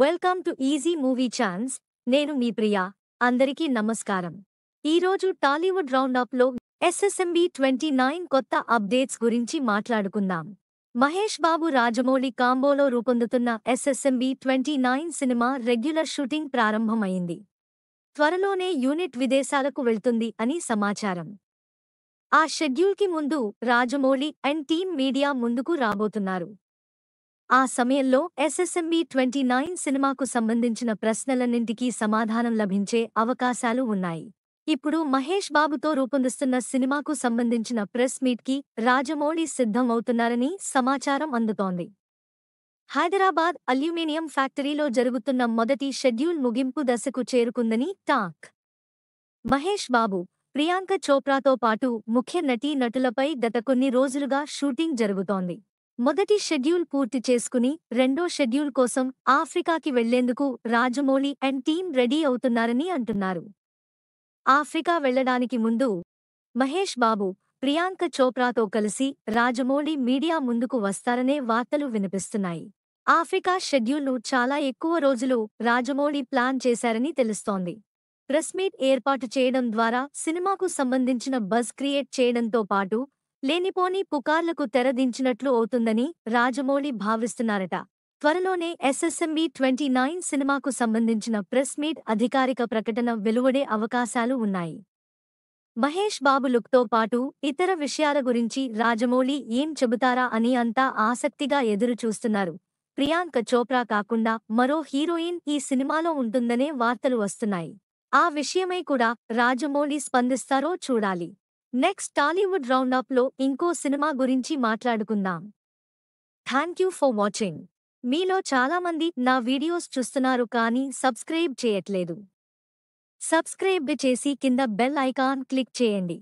Welcome to easy movie chance. నేను మీ ప్రియా. అందరికీ నమస్కారం. ఈరోజు టాలీవుడ్ రౌండప్లో ఎస్ఎస్ఎంబీ 29 కొత్త అప్డేట్స్ గురించి మాట్లాడుకుందాం. మహేష్ బాబు రాజమౌళి కాంబోలో రూపొందుతున్న ఎస్ఎస్ఎంబీ 29 సినిమా రెగ్యులర్ షూటింగ్ ప్రారంభమైంది. త్వరలోనే యూనిట్ విదేశాలకు వెళ్తుంది అని సమాచారం. ఆ షెడ్యూల్కి ముందు రాజమౌళి అండ్ టీమ్ మీడియా ముందుకు రాబోతున్నారు. ఆ సమయంలో ఎస్ఎస్ఎంబీ 29 సినిమాకు సంబంధించిన ప్రశ్నలన్నింటికీ సమాధానం లభించే అవకాశాలు ఉన్నాయి. ఇప్పుడు మహేష్ బాబుతో రూపొందిస్తున్న సినిమాకు సంబంధించిన ప్రెస్ మీట్కి రాజమౌళి సిద్ధం అవుతున్నారని సమాచారం అందుతోంది. హైదరాబాద్ అల్యూమినియం ఫ్యాక్టరీలో జరుగుతున్న మొదటి షెడ్యూల్ ముగింపు దశకు చేరుకుందని టాక్. మహేష్ బాబు, ప్రియాంక చోప్రాతో పాటు ముఖ్య నటీనటులపై గత కొన్ని రోజులుగా షూటింగ్ జరుగుతోంది. మొదటి షెడ్యూల్ పూర్తి చేసుకుని రెండో షెడ్యూల్ కోసం ఆఫ్రికాకి వెళ్లేందుకు రాజమౌళి అండ్ టీం రెడీ అవుతున్నారని అంటున్నారు. ఆఫ్రికా వెళ్లడానికి ముందు మహేష్ బాబు, ప్రియాంక చోప్రాతో కలిసి రాజమౌళి మీడియా ముందుకు వస్తారనే వార్తలు వినిపిస్తున్నాయి. ఆఫ్రికా షెడ్యూల్ను చాలా ఎక్కువ రోజులు రాజమౌళి ప్లాన్ చేశారని తెలుస్తోంది. ప్రెస్ మీట్ ఏర్పాటు చేయడం ద్వారా సినిమాకు సంబంధించిన బజ్ క్రియేట్ చేయడంతో పాటు లేనిపోని పుకార్లకు తెరదించినట్లు అవుతుందని రాజమౌళి భావిస్తున్నారట. త్వరలోనే ఎస్ఎస్ఎంబీ 29 సినిమాకు సంబంధించిన ప్రెస్ మీట్ అధికారిక ప్రకటన వెలువడే అవకాశాలు ఉన్నాయి. మహేష్ బాబు లుక్తో పాటు ఇతర విషయాల గురించి రాజమౌళి ఏం చెబుతారా అని అంతా ఆసక్తిగా ఎదురుచూస్తున్నారు. ప్రియాంక చోప్రా కాకుండా మరో హీరోయిన్ ఈ సినిమాలో ఉంటుందనే వార్తలు వస్తున్నాయి. ఆ విషయమై కూడా రాజమౌళి స్పందిస్తారో చూడాలి. నెక్స్ట్ టాలీవుడ్ రౌండప్లో ఇంకో సినిమా గురించి మాట్లాడుకుందాం. Thank you for watching. మీలో చాలామంది నా వీడియోస్ చూస్తున్నారు కానీ సబ్స్క్రైబ్ చేయట్లేదు. సబ్స్క్రైబ్ చేసి కింద బెల్ ఐకాన్ క్లిక్ చేయండి.